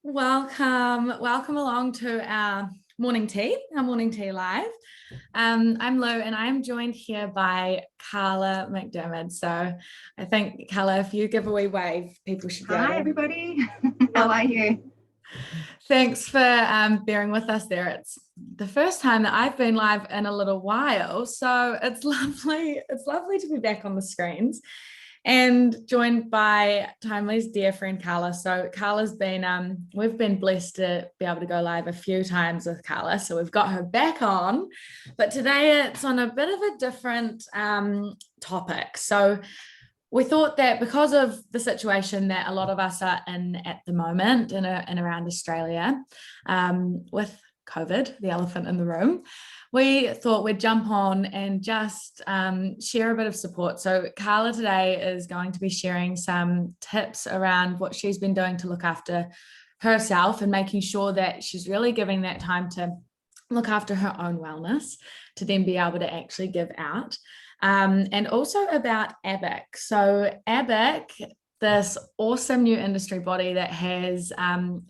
Welcome along to our morning tea live. I'm Lu and I'm joined here by Karla McDiarmid. So I think, Karla, if you give a wee wave, people should be able to... Hi, everybody. How are you? Thanks for bearing with us there. It's the first time that I've been live in a little while, so it's lovely. It's lovely to be back on the screens and joined by Timely's dear friend Karla. So Karla's been, we've been blessed to be able to go live a few times with Karla, so we've got her back on, but today it's on a bit of a different topic. So we thought that because of the situation that a lot of us are in at the moment in around Australia, with COVID, the elephant in the room, we thought we'd jump on and just share a bit of support. So Karla today is going to be sharing some tips around what she's been doing to look after herself and making sure that she's really giving that time to look after her own wellness to then be able to actually give out. And also about Abic. So Abic, this awesome new industry body that has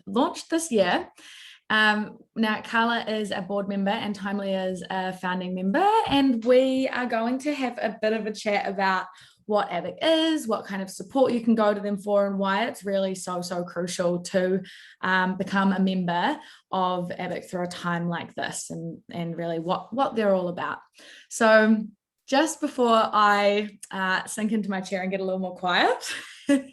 launched this year. Now Karla is a board member and Timely is a founding member, and we are going to have a bit of a chat about what Abic is, what kind of support you can go to them for, and why it's really so crucial to become a member of Abic through a time like this, and really what they're all about. So just before I sink into my chair and get a little more quiet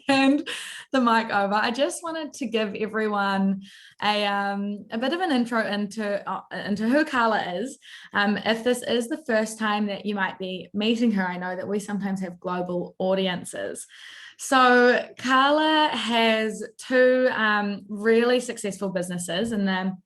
and the mic over, I just wanted to give everyone a bit of an intro into who Karla is. If this is the first time that you might be meeting her, I know that we sometimes have global audiences. So Karla has two really successful businesses in the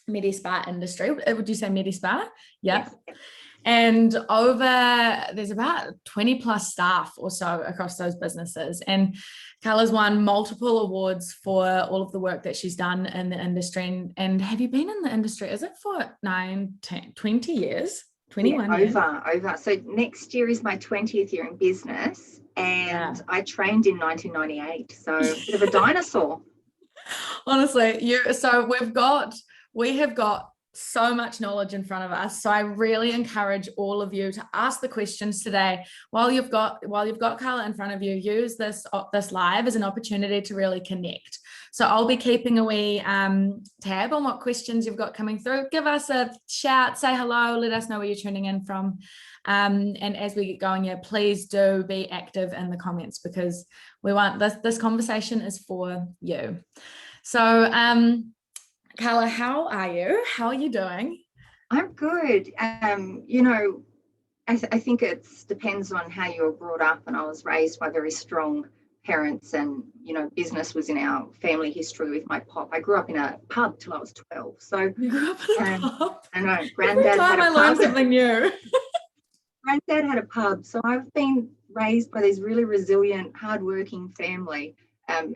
Medi-Spa industry. Would you say Medi-Spa? Yeah. Yes. And there's about 20 plus staff or so across those businesses. And Karla's won multiple awards for all of the work that she's done in the industry. And have you been in the industry? Is it for 20 years? 21 years? Over. So next year is my 20th year in business. And I trained in 1998. So a bit of a dinosaur. Honestly, we have got so much knowledge in front of us. So I really encourage all of you to ask the questions today. While you've got Karla in front of you, use this live as an opportunity to really connect. So I'll be keeping a wee tab on what questions you've got coming through. Give us a shout, say hello, let us know where you're tuning in from. And as we get going, please do be active in the comments, because we want this conversation is for you. So Karla, how are you? How are you doing? I'm good. I think it depends on how you were brought up, and I was raised by very strong parents, and business was in our family history with my pop. I grew up in a pub till I was 12. So you grew up in a pub? I know. Granddad had a pub. I learned something new. Granddad had a pub, so I've been raised by these really resilient, hardworking family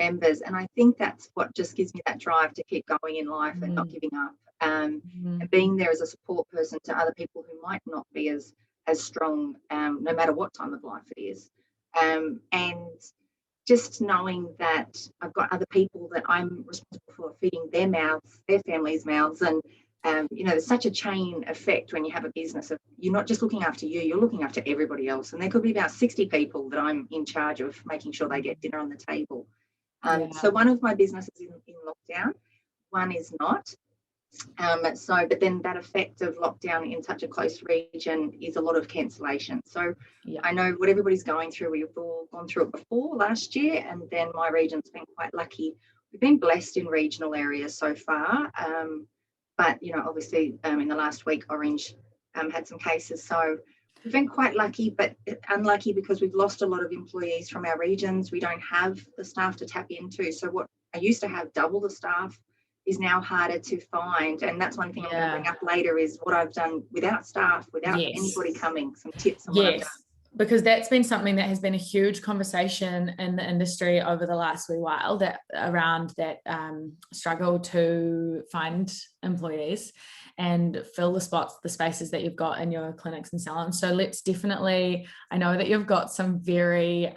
members, and I think that's what just gives me that drive to keep going in life and not giving up, and being there as a support person to other people who might not be as strong, no matter what time of life it is, and just knowing that I've got other people that I'm responsible for feeding their mouths, their families' mouths, and there's such a chain effect when you have a business of you're not just looking after you, you're looking after everybody else, and there could be about 60 people that I'm in charge of making sure they get dinner on the table. So one of my businesses is in lockdown, one is not. But then that effect of lockdown in such a close region is a lot of cancellation. So I know what everybody's going through. We've all gone through it before last year, and then my region's been quite lucky. We've been blessed in regional areas so far. But, obviously in the last week, Orange had some cases. So we've been quite lucky, but unlucky because we've lost a lot of employees from our regions. We don't have the staff to tap into. So what I used to have double the staff is now harder to find. And that's one thing I'm going to bring up later is what I've done without staff, without anybody coming, some tips on what I've done. Because that's been something that has been a huge conversation in the industry over the last wee while, around that struggle to find employees and fill the spaces that you've got in your clinics and salons. So let's definitely, I know that you've got some very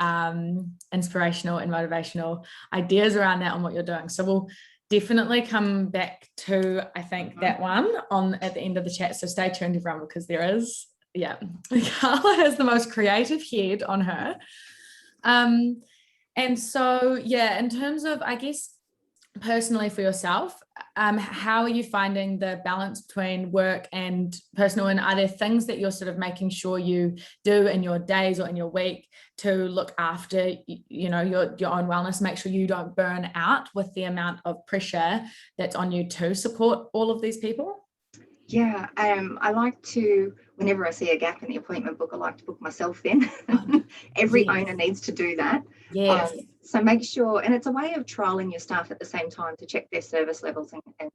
inspirational and motivational ideas around that on what you're doing. So we'll definitely come back to, I think, that one at the end of the chat. So stay tuned, everyone, because there is, Karla has the most creative head on her. And so, in terms of, I guess, personally for yourself, how are you finding the balance between work and personal, and are there things that you're sort of making sure you do in your days or in your week to look after, your own wellness, make sure you don't burn out with the amount of pressure that's on you to support all of these people? Yeah, I like to, whenever I see a gap in the appointment book, I like to book myself then. Every owner needs to do that. Yes. So make sure, and it's a way of trialing your staff at the same time to check their service levels and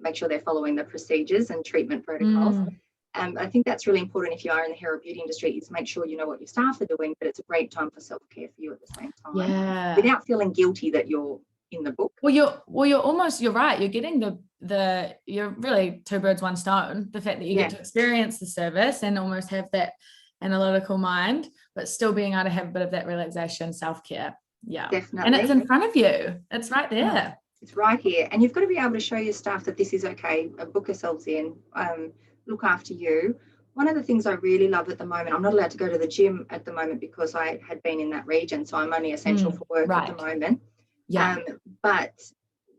make sure they're following the procedures and treatment protocols. I think that's really important if you are in the hair or beauty industry, is make sure you know what your staff are doing, but it's a great time for self-care for you at the same time, without feeling guilty that you're in the book. Well, you're right. You're getting you're really two birds, one stone. The fact that you get to experience the service and almost have that analytical mind, but still being able to have a bit of that relaxation, self-care. Yeah, definitely. And it's in front of you. It's right there. It's right here. And you've got to be able to show your staff that this is okay. Book yourselves in, look after you. One of the things I really love at the moment, I'm not allowed to go to the gym at the moment because I had been in that region. So I'm only essential for work at the moment. Yeah. But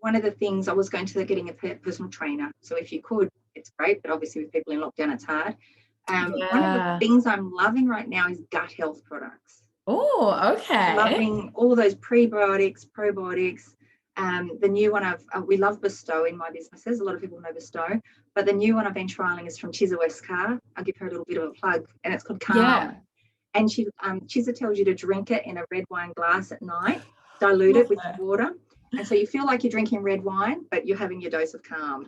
one of the things, I was going to getting a personal trainer. So if you could, it's great. But obviously with people in lockdown, it's hard. One of the things I'm loving right now is gut health products. Oh, okay. Loving all of those prebiotics, probiotics. The new one we love Bestow in my businesses. A lot of people know Bestow. But the new one I've been trialing is from Chizza Westcar. I'll give her a little bit of a plug. And it's called Calm. Yeah. And Chizza tells you to drink it in a red wine glass at night. Dilute it with water, and so you feel like you're drinking red wine, but you're having your dose of calm.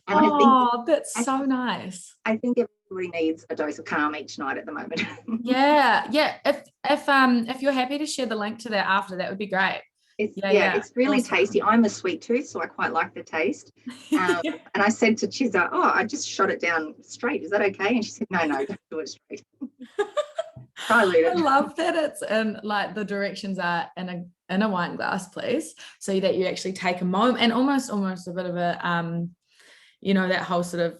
And I think that's so nice. I think everybody needs a dose of calm each night at the moment. Yeah. If you're happy to share the link to that after, that would be great. It's really tasty. I'm a sweet tooth, so I quite like the taste. And I said to Chizza, I just shot it down straight. Is that okay? And she said, no, don't do it straight. I love that it's in, like, the directions are in a wine glass, please, so that you actually take a moment, and almost a bit of a that whole sort of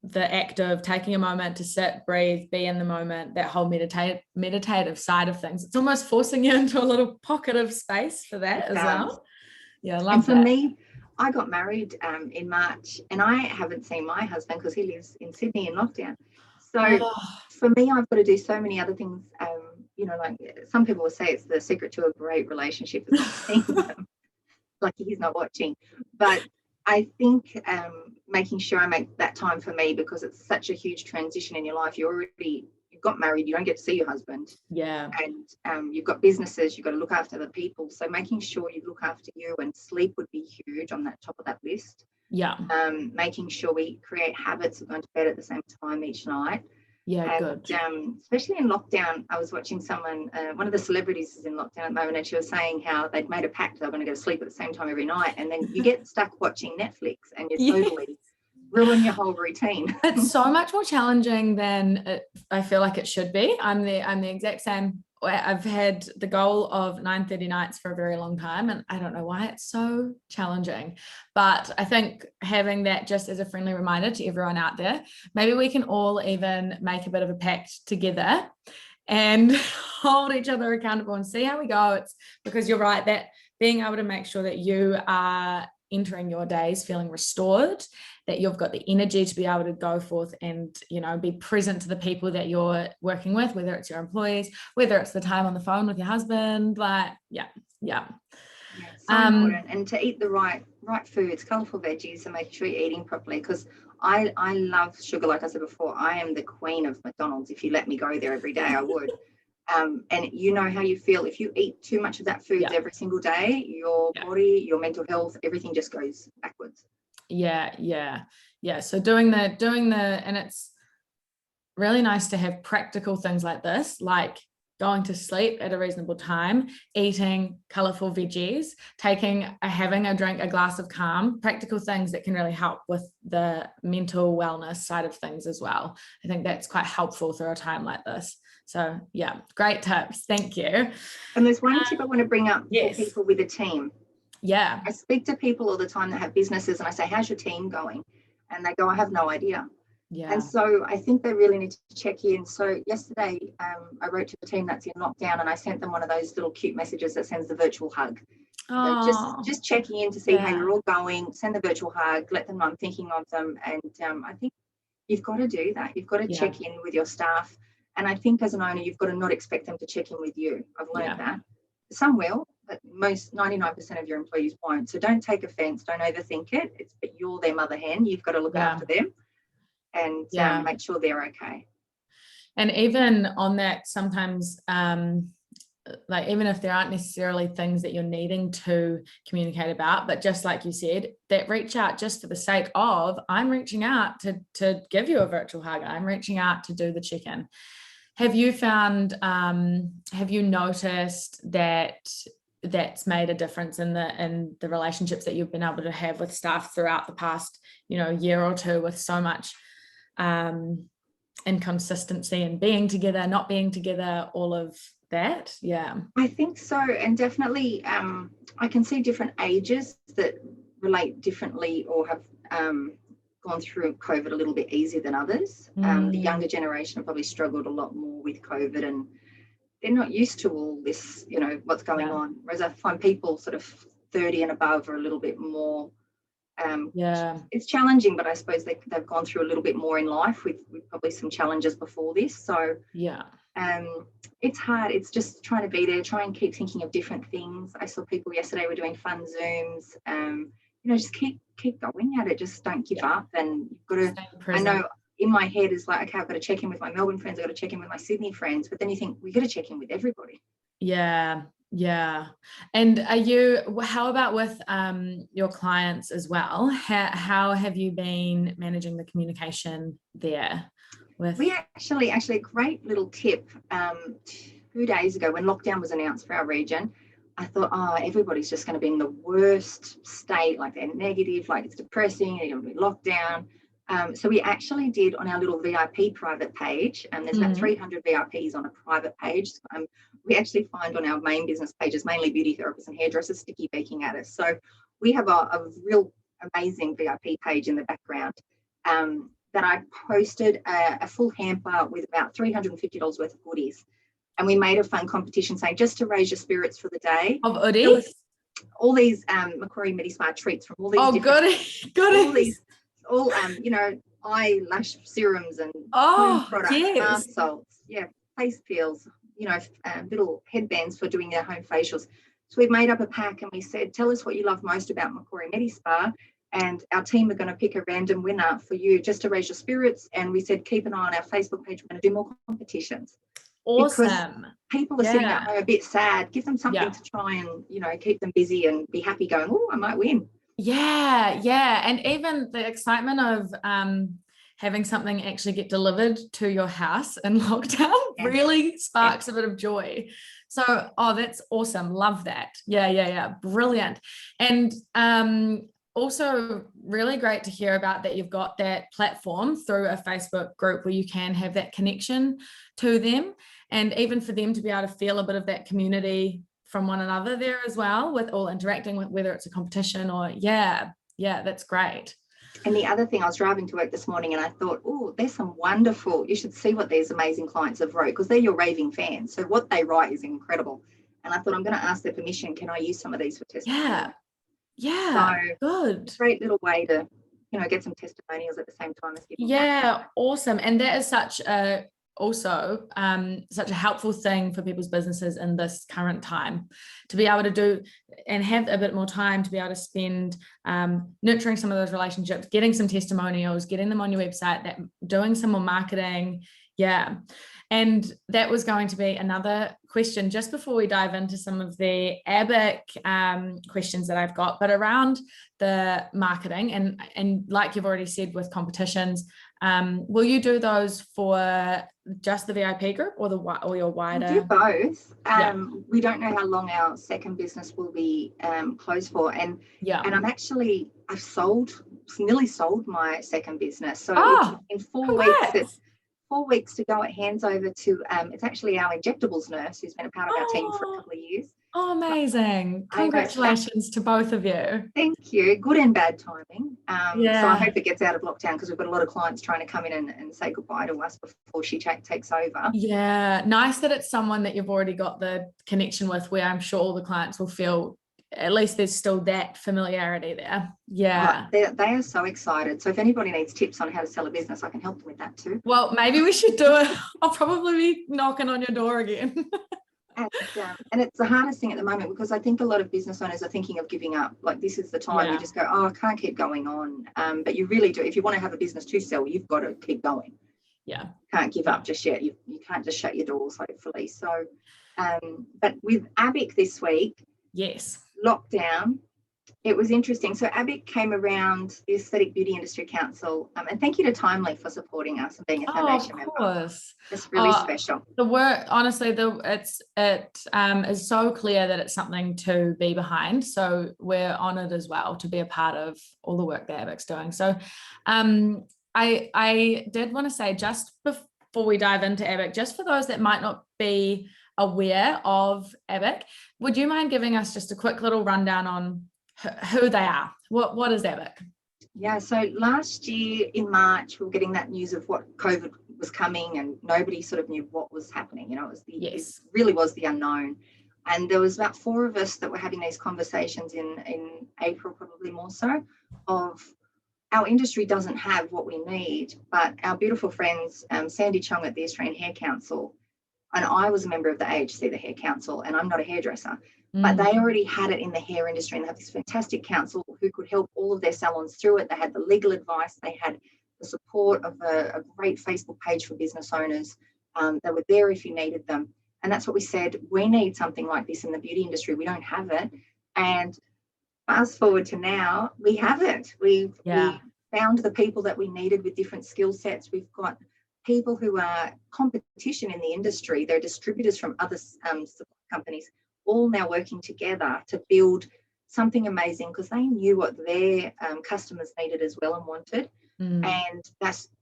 the act of taking a moment to sit, breathe, be in the moment, that whole meditative side of things. It's almost forcing you into a little pocket of space for that as well. Yeah, I love that. And for me, I got married in March, and I haven't seen my husband because he lives in Sydney in lockdown. So for me, I've got to do so many other things. Like some people will say it's the secret to a great relationship is not seeing them. Lucky he's not watching. But I think making sure I make that time for me, because it's such a huge transition in your life. You've got married, you don't get to see your husband. Yeah. And you've got businesses, you've got to look after the people. So making sure you look after you, and sleep would be huge on that top of that list. Yeah. Making sure we create habits of going to bed at the same time each night. Yeah, good. Especially in lockdown, I was watching someone, one of the celebrities is in lockdown at the moment, and she was saying how they'd made a pact they were going to go to sleep at the same time every night, and then you get stuck watching Netflix and you totally ruin your whole routine. It's so much more challenging than I feel like it should be. I'm the exact same. I've had the goal of 9:30 nights for a very long time, and I don't know why it's so challenging. But I think having that just as a friendly reminder to everyone out there, maybe we can all even make a bit of a pact together and hold each other accountable and see how we go. It's because you're right, that being able to make sure that you are entering your days feeling restored, that you've got the energy to be able to go forth and, be present to the people that you're working with, whether it's your employees, whether it's the time on the phone with your husband, Yeah, so important. And to eat the right foods, colourful veggies, and making sure you're eating properly, because I love sugar. Like I said before, I am the queen of McDonald's. If you let me go there every day, I would. And you know how you feel if you eat too much of that food every single day, your body, your mental health, everything just goes backwards. Yeah. So doing the, and it's really nice to have practical things like this, like going to sleep at a reasonable time, eating colourful veggies, having a drink, a glass of calm, practical things that can really help with the mental wellness side of things as well. I think that's quite helpful through a time like this. So great tips. Thank you. And there's one tip I want to bring up for people with a team. Yeah. I speak to people all the time that have businesses and I say, how's your team going? And they go, I have no idea. Yeah. And so I think they really need to check in. So yesterday I wrote to the team that's in lockdown and I sent them one of those little cute messages that sends the virtual hug. Just checking in to see how you're all going, send the virtual hug, let them know I'm thinking of them. And I think you've got to do that. You've got to check in with your staff. And I think as an owner, you've got to not expect them to check in with you. I've learned that. Some will, but most 99% of your employees won't. So don't take offense. Don't overthink it. But you're their mother hen. You've got to look after them and make sure they're okay. And even on that, sometimes like even if there aren't necessarily things that you're needing to communicate about, but just like you said, that reach out just for the sake of, I'm reaching out to give you a virtual hug. I'm reaching out to do the check-in. Have you found, have you noticed that that's made a difference in the relationships that you've been able to have with staff throughout the past, year or two, with so much inconsistency and being together, not being together, all of that? Yeah, I think so. And definitely I can see different ages that relate differently or have gone through COVID a little bit easier than others. The younger generation have probably struggled a lot more with COVID, and they're not used to all this, what's going on. Whereas I find people sort of 30 and above are a little bit more, it's challenging, but I suppose they've gone through a little bit more in life with probably some challenges before this. So it's hard. It's just trying to be there, try and keep thinking of different things. I saw people yesterday were doing fun Zooms. Just keep going at it. Just don't give up. And you've got to, I know in my head is like, okay, I've got to check in with my Melbourne friends. I've got to check in with my Sydney friends. But then you think, we've got to check in with everybody. Yeah. And how about with your clients as well? How have you been managing the communication there? We actually a great little tip. 2 days ago when lockdown was announced for our region, I thought, everybody's just going to be in the worst state, like they're negative, like it's depressing, they're going to be locked down. So we actually did on our little VIP private page, and there's about 300 VIPs on a private page. We actually find on our main business pages, mainly beauty therapists and hairdressers, sticky beaking at us. So we have a real amazing VIP page in the background that I posted a full hamper with about $350 worth of goodies. And we made a fun competition saying, just to raise your spirits for the day. Of goodies? All these Macquarie MediSpa treats from all these goodies. Eyelash serums and products, bath salts, face peels, little headbands for doing their home facials. So we've made up a pack and we said, tell us what you love most about Macquarie MediSpa, and our team are going to pick a random winner for you just to raise your spirits. And we said, keep an eye on our Facebook page. We're going to do more competitions. Awesome. Because people are sitting at home a bit sad. Give them something to try and, keep them busy and be happy going, oh, I might win. Yeah. And even the excitement of having something actually get delivered to your house in lockdown really sparks a bit of joy. So, that's awesome. Love that. Yeah. Brilliant. And also really great to hear about that you've got that platform through a Facebook group where you can have that connection to them, and even for them to be able to feel a bit of that community from one another there as well, with all interacting with, whether it's a competition or that's great. And the other thing, I was driving to work this morning and I thought, there's some wonderful, you should see what these amazing clients have wrote, because they're your raving fans. So what they write is incredible. And I thought, I'm going to ask their permission. Can I use some of these for testimonials? So good. Great little way to, get some testimonials at the same time as giving. Awesome. And that is such a helpful thing for people's businesses in this current time, to be able to do and have a bit more time to be able to spend nurturing some of those relationships, getting some testimonials, getting them on your website, doing some more marketing. And that was going to be another question just before we dive into some of the Abic questions that I've got, but around the marketing and like you've already said with competitions, will you do those for just the VIP group or your wider? We'll do both. We don't know how long our second business will be closed for, and I've nearly sold my second business. So in 4 weeks, 4 weeks to go, it hands over to it's actually our injectables nurse who's been a part of our team for a couple of years. Oh, amazing. I know, Congratulations to both of you. thank you. Good and bad timing. So I Yeah. hope it gets out of lockdown because we've got a lot of clients trying to come in and say goodbye to us before she takes over. Yeah. Nice that it's someone that you've already got the connection with, where I'm sure all the clients will feel at least there's still that familiarity there. Yeah. They are so excited. So if anybody needs tips on how to sell a business, I can help them with that too. Well, maybe we should do it. I'll probably be knocking on your door again. And it's the hardest thing at the moment because I think a lot of business owners are thinking of giving up. Like this is the time you just go, oh, I can't keep going on. But you really do. If you want to have a business to sell, you've got to keep going. Yeah. Can't give up just yet. You can't just shut your doors, hopefully. So, but with Abic this week, yes, lockdown, it was interesting. So Abic came around the Aesthetic Beauty Industry Council, and thank you to Timely for supporting us and being a foundation member. Of course. It's really special. The work, honestly, it is so clear that it's something to be behind. So we're honoured as well to be a part of all the work that Abic's doing. So I did want to say, just before we dive into Abic, just for those that might not be aware of Abic, would you mind giving us just a quick little rundown on who they are? What is Abic? Yeah, so last year in March, we were getting that news of what COVID was coming and nobody sort of knew what was happening. You know, it really was the unknown. And there was about 4 of us that were having these conversations in April, probably more so, of our industry doesn't have what we need, but our beautiful friends, Sandy Chong at the Australian Hair Council, and I was a member of the AHC, the Hair Council, and I'm not a hairdresser, but they already had it in the hair industry and they have this fantastic council who could help all of their salons through it. They had the legal advice, they had the support of a great Facebook page for business owners. They were there if you needed them. And that's what we said, we need something like this in the beauty industry. We don't have it. And fast forward to now, we have it. We found the people that we needed with different skill sets. We've got people who are competition in the industry. They're distributors from other companies, all now working together to build something amazing because they knew what their customers needed as well and wanted. And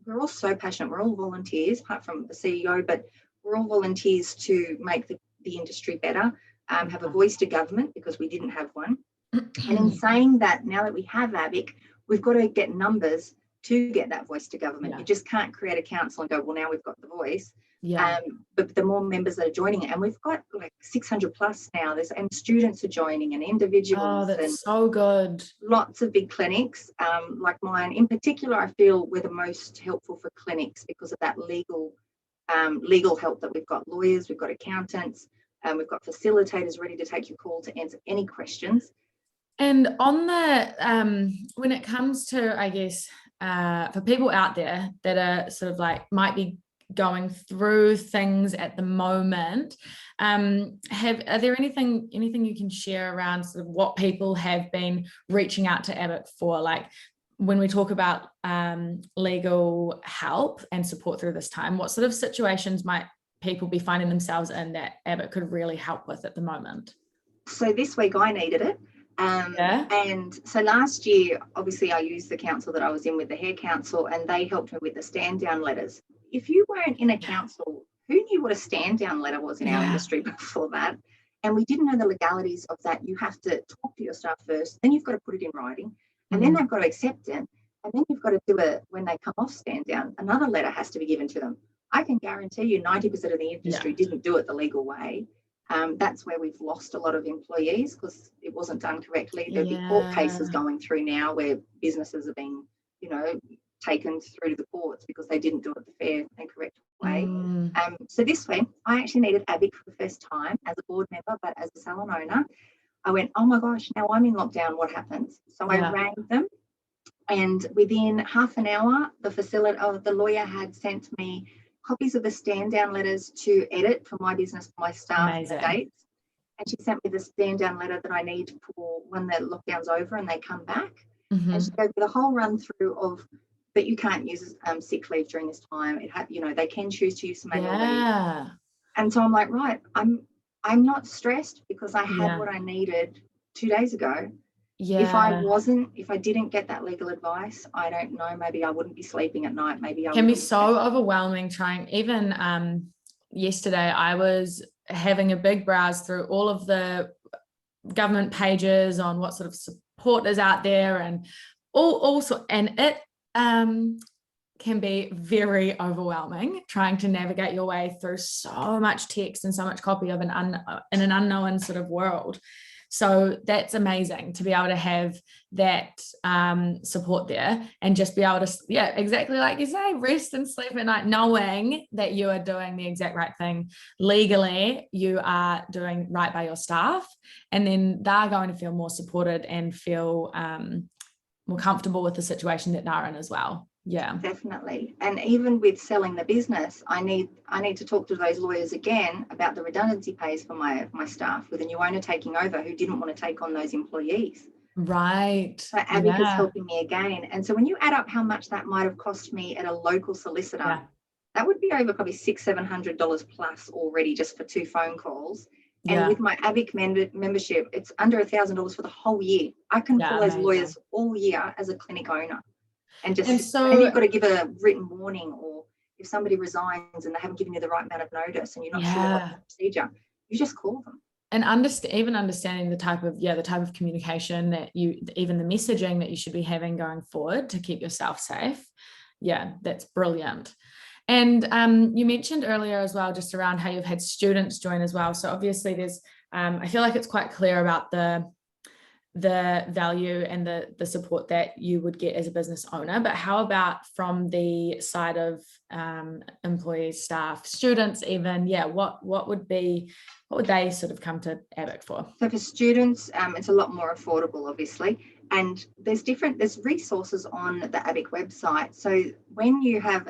we're all so passionate. We're all volunteers, apart from the CEO, but we're all volunteers to make the industry better, have a voice to government because we didn't have one. And in saying that, now that we have Abic, we've got to get numbers to get that voice to government. You just can't create a council and go, well, now we've got the voice. But the more members that are joining it, and we've got like 600 plus now, and students are joining and individuals. Oh, that's so good. Lots of big clinics, like mine. In particular, I feel we're the most helpful for clinics because of that legal help that we've got lawyers, we've got accountants, we've got facilitators ready to take your call to answer any questions. And on the, when it comes to, I guess, for people out there that are sort of like might be going through things at the moment, are there anything you can share around sort of what people have been reaching out to Abic for? Like when we talk about legal help and support through this time, what sort of situations might people be finding themselves in that Abic could really help with at the moment? So this week I needed it. And so last year, obviously, I used the council that I was in with, the Hair Council, and they helped me with the stand down letters. If you weren't in a council, who knew what a stand down letter was in our industry before that? And we didn't know the legalities of that. You have to talk to your staff first, then you've got to put it in writing, and then they've got to accept it, and then you've got to do it when they come off stand down. Another letter has to be given to them. I can guarantee you 90% of the industry didn't do it the legal way. That's where we've lost a lot of employees because it wasn't done correctly. There'll be court cases going through now where businesses are being, taken through to the courts because they didn't do it the fair and correct way. So this way, I actually needed Abic for the first time as a board member, but as a salon owner, I went, oh my gosh, now I'm in lockdown, what happens? So I rang them, and within half an hour, the lawyer had sent me copies of the stand down letters to edit for my business, for my staff, and the dates. And she sent me the stand down letter that I need for when the lockdown's over and they come back. And she gave me the whole run through of that you can't use sick leave during this time. They can choose to use some annual leave. And so I'm like, right, I'm not stressed because I had what I needed 2 days ago. If I didn't get that legal advice, I don't know, maybe I wouldn't be sleeping at night. Maybe I can be so overwhelming trying. Even yesterday, I was having a big browse through all of the government pages on what sort of support is out there, and also, and it can be very overwhelming trying to navigate your way through so much text and so much copy of in an unknown sort of world. So that's amazing to be able to have that support there, and just be able to, yeah, exactly like you say, rest and sleep at night knowing that you are doing the exact right thing. Legally, you are doing right by your staff, and then they're going to feel more supported and feel more comfortable with the situation that they're in as well. Yeah, definitely. And even with selling the business, I need to talk to those lawyers again about the redundancy pays for my staff, with a new owner taking over who didn't want to take on those employees. right. So Abic is helping me again. And so when you add up how much that might have cost me at a local solicitor, that would be over probably $600-700 plus already, just for 2 phone calls. And with my Abic membership, it's under $1,000 for the whole year. I can call those lawyers all year as a clinic owner. And you've got to give a written warning, or if somebody resigns and they haven't given you the right amount of notice and you're not sure what the procedure, you just call them. And even understanding the type of communication that even the messaging that you should be having going forward to keep yourself safe. Yeah, that's brilliant. And you mentioned earlier as well, just around how you've had students join as well. So obviously there's, I feel like it's quite clear about the value and the support that you would get as a business owner, but how about from the side of employees, staff, students even? What would they sort of come to Abic for? So for students, it's a lot more affordable, obviously, and there's resources on the Abic website. So when you have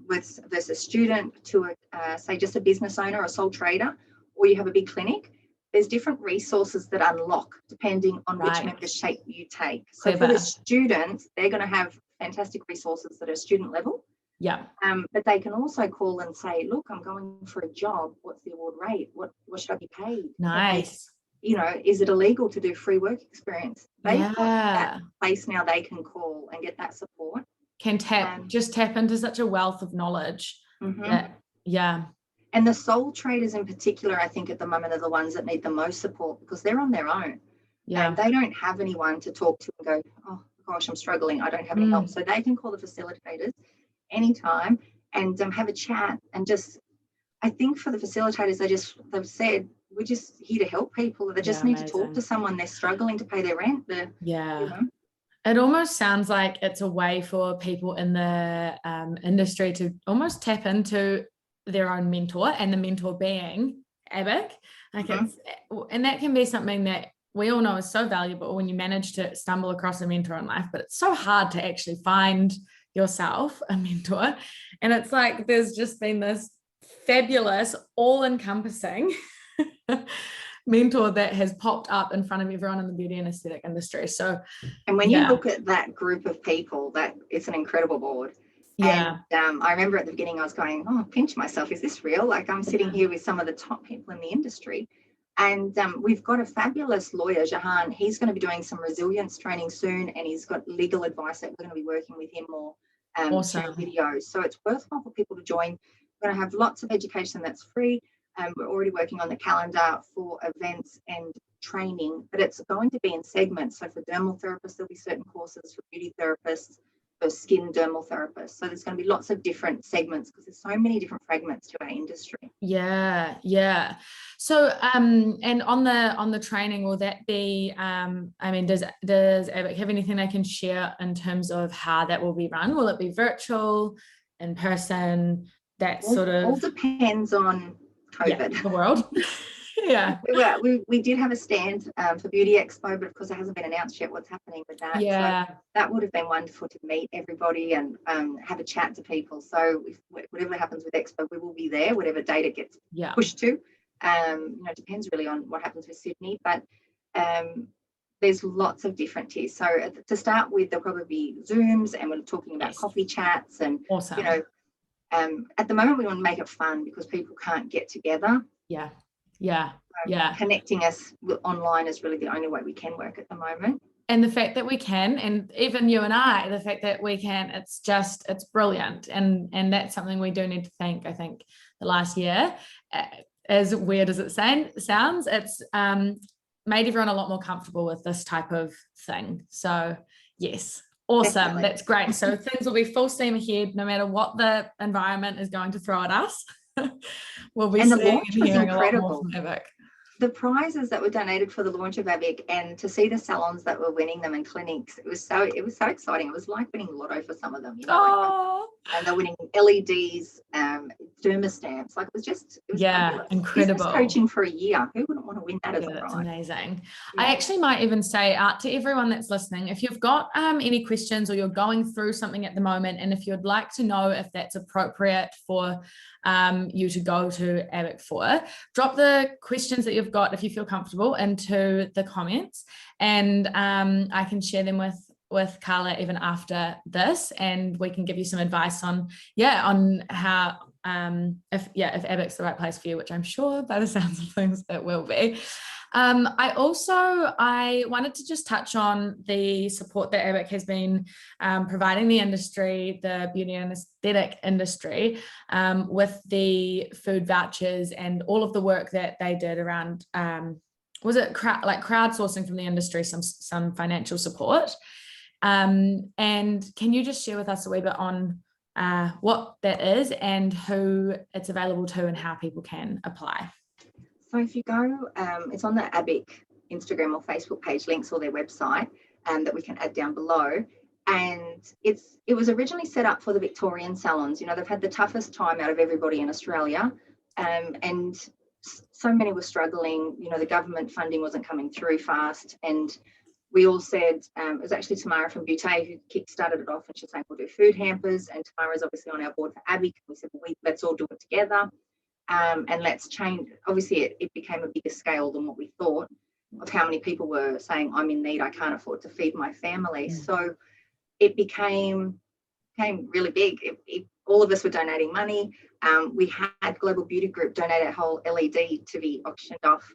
versus a student to say just a business owner or a sole trader, or you have a big clinic, there's different resources that unlock depending on which membership you take. So for the students, they're going to have fantastic resources that are student level. Yeah. But they can also call and say, look, I'm going for a job. What's the award rate? What should I be paid? Nice. Is it illegal to do free work experience? They've got that place now they can call and get that support. Can just tap into such a wealth of knowledge. And the sole traders in particular, I think at the moment, are the ones that need the most support, because they're on their own. And they don't have anyone to talk to and go, oh gosh, I'm struggling, I don't have any help. So they can call the facilitators anytime and have a chat. And just, I think for the facilitators, they've said, we're just here to help people. They just need to talk to someone. They're struggling to pay their rent. It almost sounds like it's a way for people in the industry to almost tap into their own mentor, and the mentor being Abic. And that can be something that we all know is so valuable when you manage to stumble across a mentor in life, but it's so hard to actually find yourself a mentor. And it's like there's just been this fabulous, all-encompassing mentor that has popped up in front of everyone in the beauty and aesthetic industry. So, and when you look at that group of people, that it's an incredible board. And I remember at the beginning I was going, pinch myself, is this real? Like, I'm sitting here with some of the top people in the industry. And we've got a fabulous lawyer, Jahan. He's going to be doing some resilience training soon, and he's got legal advice that we're going to be working with him more through videos. So it's worthwhile for people to join. We're going to have lots of education that's free. We're already working on the calendar for events and training, but it's going to be in segments. So for dermal therapists, there'll be certain courses. For beauty therapists, for skin dermal therapists. So there's going to be lots of different segments, because there's so many different fragments to our industry. So and on the training, will that be does Abic have anything they can share in terms of how that will be run? Will it be virtual, in person? That sort of all depends on COVID. The world. We did have a stand for Beauty Expo, but of course it hasn't been announced yet what's happening with that. So that would have been wonderful to meet everybody and have a chat to people. So if whatever happens with Expo, we will be there, whatever date it gets pushed to. It depends really on what happens with Sydney, but there's lots of different tiers. So to start with, there'll probably be Zooms, and we're talking about coffee chats, and at the moment we want to make it fun because people can't get together. Connecting us online is really the only way we can work at the moment. And the fact that we can, and even you and I, the fact that we can, it's brilliant. And that's something we do need to thank, I think, the last year. As weird as it sounds, it's made everyone a lot more comfortable with this type of thing. So yes, awesome. Definitely. That's great. So things will be full steam ahead, no matter what the environment is going to throw at us. We'll be And the seeing launch and was hearing a lot more incredible. from Abic. The prizes that were donated for the launch of Abic, and to see the salons that were winning them and clinics, it was so exciting. It was like winning lotto for some of them, Oh, and they're winning LEDs, derma stamps. Like, it was fabulous. incredible. Business coaching for a year. Who wouldn't want to win that as a prize? That's amazing. Yeah. I actually might even say out to everyone that's listening, if you've got any questions or you're going through something at the moment, and if you'd like to know if that's appropriate for you to go to Abic for, drop the questions that you've got, if you feel comfortable, into the comments, and I can share them with Karla even after this, and we can give you some advice on how if Abic's the right place for you, which I'm sure by the sounds of things it will be. I wanted to just touch on the support that Abic has been providing the industry, the beauty and aesthetic industry, with the food vouchers and all of the work that they did around, was it crowdsourcing from the industry, some financial support. And can you just share with us a wee bit on what that is and who it's available to and how people can apply? So if you go, it's on the Abic Instagram or Facebook page, links or their website, that we can add down below. And it was originally set up for the Victorian salons. They've had the toughest time out of everybody in Australia, and so many were struggling. The government funding wasn't coming through fast, and we all said, it was actually Tamara from Butte who kick-started it off, and she's saying we'll do food hampers, and Tamara's obviously on our board for Abic. We said, well, let's all do it together, and let's change. Obviously, it became a bigger scale than what we thought, of how many people were saying, I'm in need, I can't afford to feed my family. So it became really big. All of us were donating money. We had Global Beauty Group donate a whole LED to be auctioned off.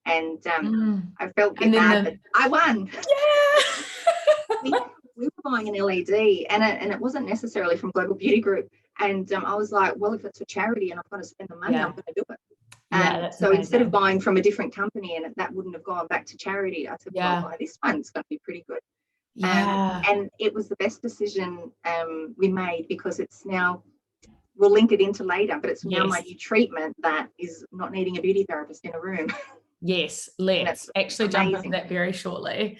And I felt a bit bad, but I won. Yeah. we were buying an LED, and it wasn't necessarily from Global Beauty Group. And I was like, well, if it's for charity and I've got to spend the money, I'm going to do it. So instead of buying from a different company and that wouldn't have gone back to charity, I said, well, I'll buy this one. It's going to be pretty good. And it was the best decision we made, because it's now, we'll link it into later, but it's now my new treatment that is not needing a beauty therapist in a room. Yes, let's actually jump into that very shortly.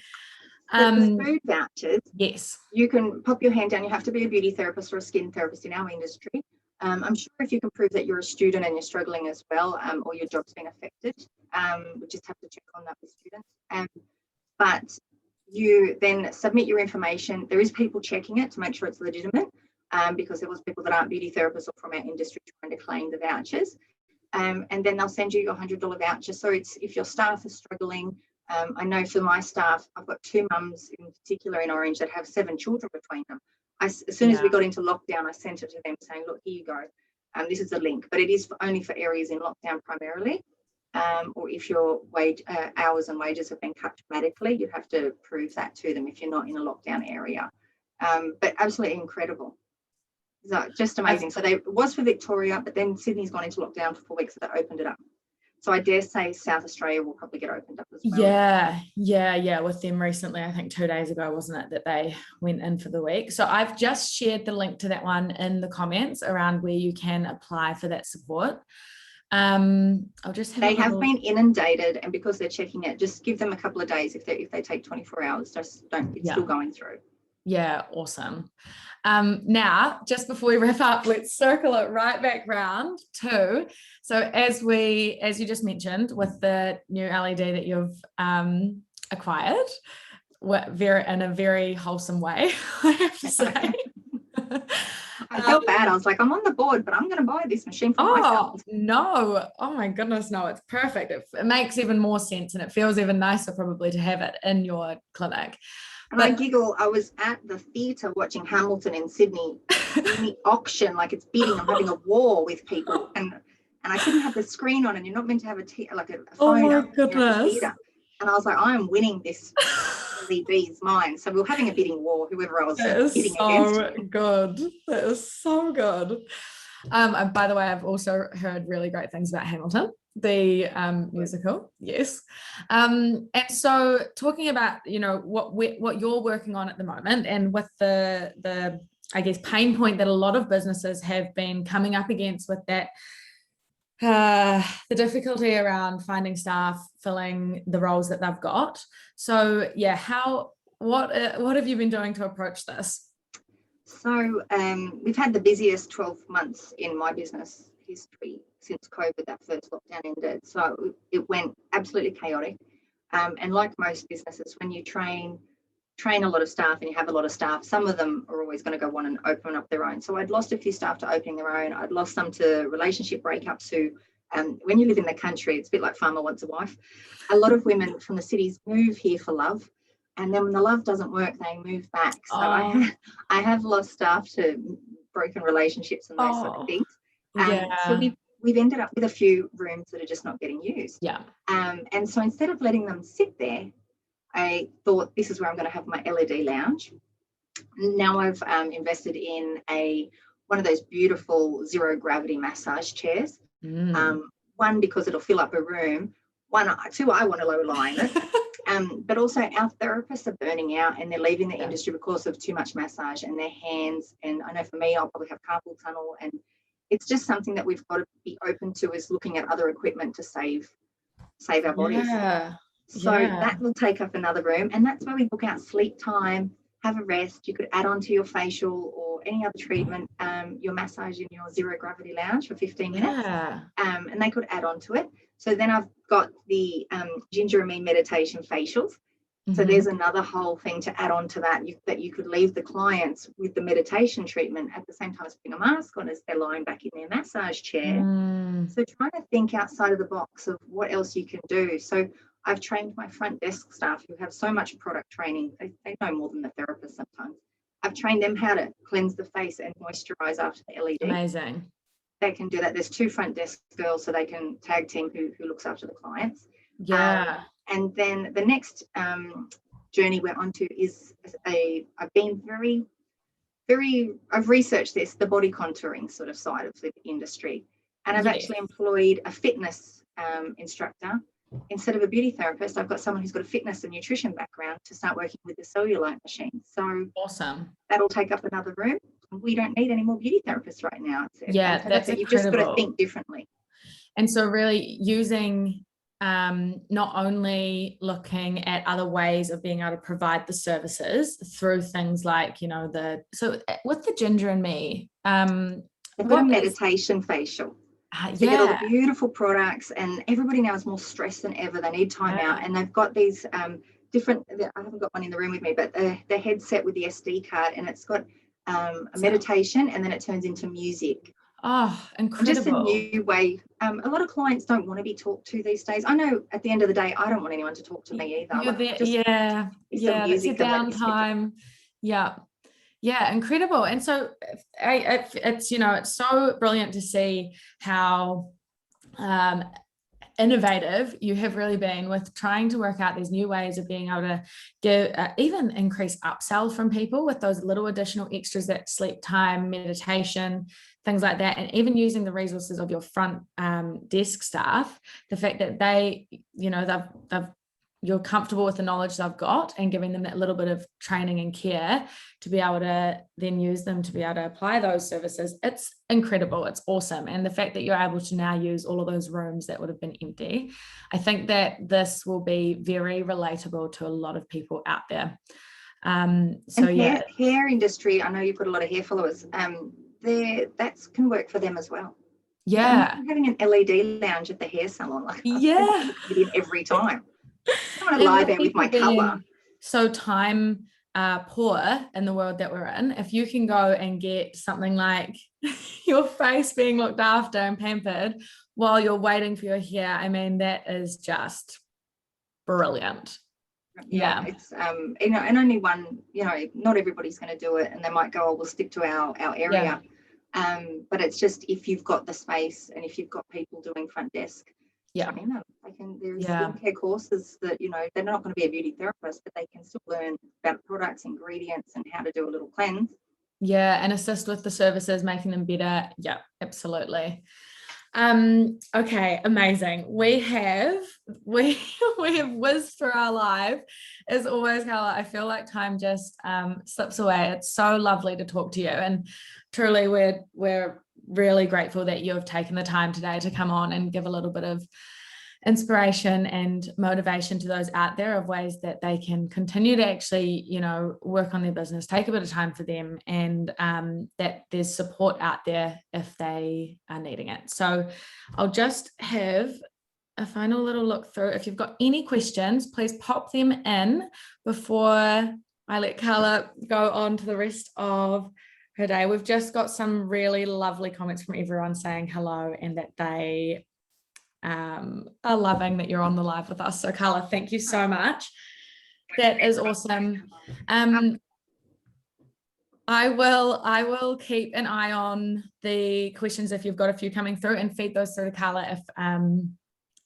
The food vouchers, yes, you can pop your hand down. You have to be a beauty therapist or a skin therapist in our industry. I'm sure if you can prove that you're a student and you're struggling as well, or your job's been affected, we just have to check on that with students. But you then submit your information. There is people checking it to make sure it's legitimate, because there was people that aren't beauty therapists or from our industry trying to claim the vouchers. And then they'll send you your $100 voucher. So it's, if your staff are struggling, I know for my staff, I've got 2 mums in particular in Orange that have 7 children between them. As soon as we got into lockdown, I sent it to them saying, look, here you go. This is the link, but it is only for areas in lockdown primarily. Or if your hours and wages have been cut dramatically, you have to prove that to them if you're not in a lockdown area. But absolutely incredible. So just amazing. So it was for Victoria, but then Sydney's gone into lockdown for 4 weeks, so they opened it up. So I dare say South Australia will probably get opened up as well. Yeah. With them recently, I think 2 days ago, wasn't it, that they went in for the week. So I've just shared the link to that one in the comments around where you can apply for that support. I'll just have have been inundated, and because they're checking it, just give them a couple of days. If they take 24 hours, just don't. It's still going through. Yeah, awesome. Now, just before we wrap up, let's circle it right back round to, so as you just mentioned, with the new LED that you've acquired, in a very wholesome way, I have to say. I felt bad. I was like, I'm on the board, but I'm going to buy this machine for myself. No. Oh my goodness, no, it's perfect. It makes even more sense, and it feels even nicer probably to have it in your clinic. And I giggle. I was at the theatre watching Hamilton in Sydney in the auction, like it's bidding. I'm having a war with people, and I couldn't have the screen on, and you're not meant to have a phone. Oh my goodness! And I was like, I am winning this. LED's mine. So we were having a bidding war. Whoever I was bidding against. Good. That is so good. By the way, I've also heard really great things about Hamilton. the musical, yes. And so talking about, you know, what you're working on at the moment, and with the I guess pain point that a lot of businesses have been coming up against with that, the difficulty around finding staff, filling the roles that they've got. So yeah, what have you been doing to approach this? So we've had the busiest 12 months in my business history since COVID, that first lockdown ended. So it went absolutely chaotic. And like most businesses, when you train a lot of staff and you have a lot of staff, some of them are always going to go on and open up their own. So I'd lost a few staff to opening their own. I'd lost some to relationship breakups who, when you live in the country, it's a bit like farmer wants a wife. A lot of women from the cities move here for love. And then when the love doesn't work, they move back. So I have lost staff to broken relationships and those sort of things. So we've ended up with a few rooms that are just not getting used. Yeah. And so instead of letting them sit there, I thought, this is where I'm going to have my LED lounge. Now I've invested in one of those beautiful zero gravity massage chairs. One, because it'll fill up a room. Two, I want to low line it. But also our therapists are burning out and they're leaving the industry because of too much massage and their hands. And I know for me, I'll probably have carpal tunnel, and it's just something that we've got to be open to, is looking at other equipment to save our bodies. So that will take up another room, and that's where we book out sleep time, have a rest. You could add on to your facial or any other treatment, your massage in your zero gravity lounge for 15 minutes, and they could add on to it. So then I've got the ginger and me meditation facials. So there's another whole thing to add on to that, that you could leave the clients with the meditation treatment at the same time as putting a mask on as they're lying back in their massage chair. So trying to think outside of the box of what else you can do. So I've trained my front desk staff who have so much product training. They know more than the therapist sometimes. I've trained them how to cleanse the face and moisturize after the LED. Amazing. They can do that. There's 2 front desk girls, so they can tag team who looks after the clients. And then the next journey we're onto is I've been I've researched this, the body contouring sort of side of the industry. And I've actually employed a fitness instructor. Instead of a beauty therapist, I've got someone who's got a fitness and nutrition background to start working with the cellulite machine. So awesome. That'll take up another room. We don't need any more beauty therapists right now. That's you've just got to think differently. And so really using not only looking at other ways of being able to provide the services through things like, you know, with the ginger and me, they've got a meditation facial. They get all the beautiful products, and everybody now is more stressed than ever. They need time out, and they've got these different, I haven't got one in the room with me, but the headset with the SD card, and it's got a meditation, and then it turns into music. Oh, incredible. Just a new way. A lot of clients don't want to be talked to these days. I know at the end of the day, I don't want anyone to talk to me either. That's your downtime. Yeah, incredible. And so it's, you know, it's so brilliant to see how innovative you have really been with trying to work out these new ways of being able to give even increase upsell from people with those little additional extras, that sleep time, meditation, things like that, and even using the resources of your front desk staff, the fact that they, you know, you're comfortable with the knowledge they've got, and giving them that little bit of training and care to be able to then use them to be able to apply those services. It's incredible. It's awesome. And the fact that you're able to now use all of those rooms that would have been empty, I think that this will be very relatable to a lot of people out there. Hair industry, I know you've got a lot of hair followers. That can work for them as well. I'm having an LED lounge at the hair salon, every time. I want to lie there with my colour. So time poor in the world that we're in, if you can go and get something like your face being looked after and pampered while you're waiting for your hair, I mean, that is just brilliant. It's and only one, not everybody's going to do it, and they might go, we'll stick to our area. But it's just, if you've got the space and if you've got people doing front desk, train them. There's skincare courses that, they're not going to be a beauty therapist, but they can still learn about products, ingredients, and how to do a little cleanse. And assist with the services, making them better. Absolutely. Okay, amazing. We have whizzed through our live. As always, Karla, I feel like time just slips away. It's so lovely to talk to you, and truly we're really grateful that you have taken the time today to come on and give a little bit of inspiration and motivation to those out there of ways that they can continue to actually, work on their business, take a bit of time for them, and that there's support out there if they are needing it. So I'll just have a final little look through. If you've got any questions, please pop them in before I let Karla go on to the rest of her day. We've just got some really lovely comments from everyone saying hello and that they are loving that you're on the live with us. So Karla, thank you so much. That is awesome. I will keep an eye on the questions if you've got a few coming through, and feed those through to Karla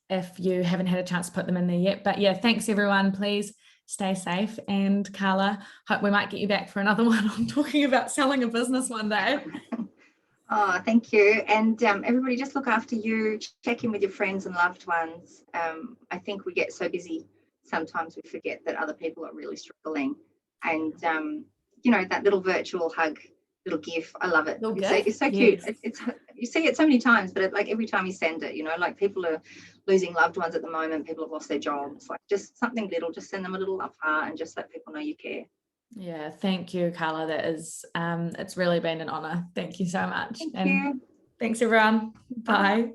if you haven't had a chance to put them in there yet. But yeah, thanks everyone. Please stay safe, and Karla, hope we might get you back for another one on talking about selling a business one day. Oh, thank you. And everybody, just look after you, check in with your friends and loved ones. I think we get so busy, sometimes we forget that other people are really struggling. And, that little virtual hug, little GIF, I love it. It's so cute. Yes. It's you see it so many times, but like every time you send it, like people are losing loved ones at the moment, people have lost their jobs, like just something little, just send them a little love heart and just let people know you care. Yeah, thank you, Karla. That is, it's really been an honor. Thank you so much. Thank you. Thanks, everyone. Bye.